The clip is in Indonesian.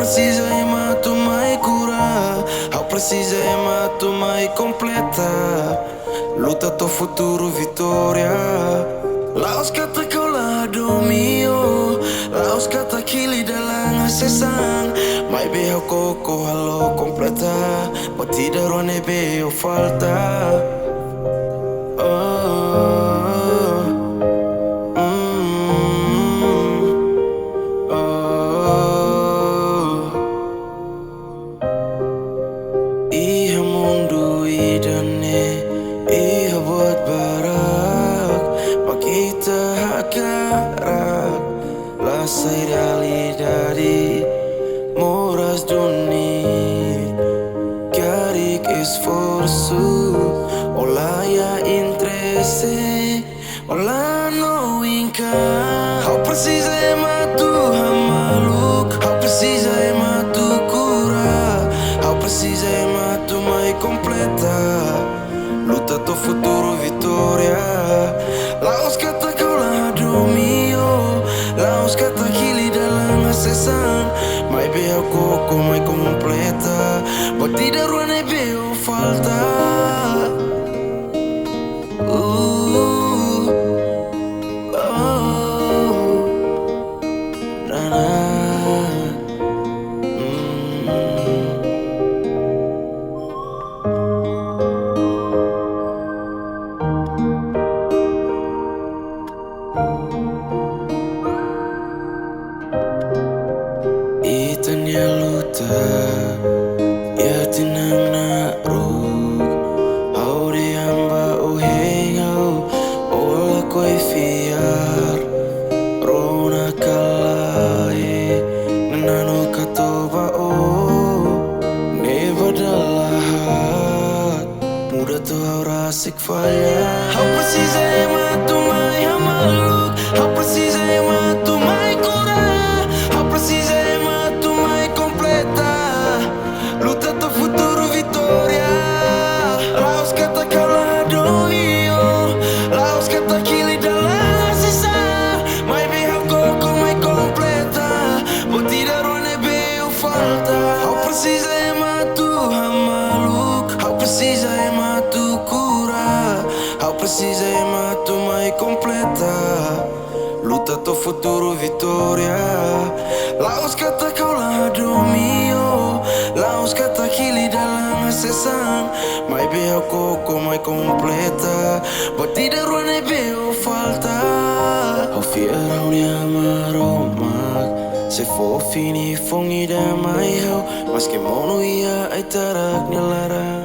precisa é mato mai cura. How precisa é mato mai completa. Luta teu futuro vitória. Laos kata kau lado mio. Laos kata kili dalang sesang. Mai beho koko halo completa. Batida rone beho falta. Iha mundu idane, iha buat barak, makita hakarak, lasai dali dari moras duni, carik esforço, olaya interesse, ola no inca. How precisa é matu hamaluk, how precisa é matu cura, how precisa é matu mai completa. Luta teu futuro vitória. Laos kata kau lado mio, laos kata kili dalang sesang. Mai beho koko mai completa, batida ruane beho falta. Itanya luta, ya tinang na rug. Au de amba o hengau, ola koi fiar. Rona kalai, nanu katoba o. Neva dalahat, muda tu rasik falha. How precisa é matu mai hamaluk, how precisa é matu mai cura, how precisa é matu mai completa. Luta teu futuro vitória. Laos kata kau lado mio, laos kata kili dalang sisa. Mai beho koko mai completa, batida ruane beho falta. How precisa é matu hamaluk, how precisa é matu cura, how precisa é matu mai completa. Luta teu futuro vitória. Laos kata kau lado mio, laos kata kili dalang sesang. Mai beho koko mai completa, batida ruane beho falta. Au fiarau ni amaromak, se fo fini fongi da mai hau, mas que mono ia ai tarak ni larang.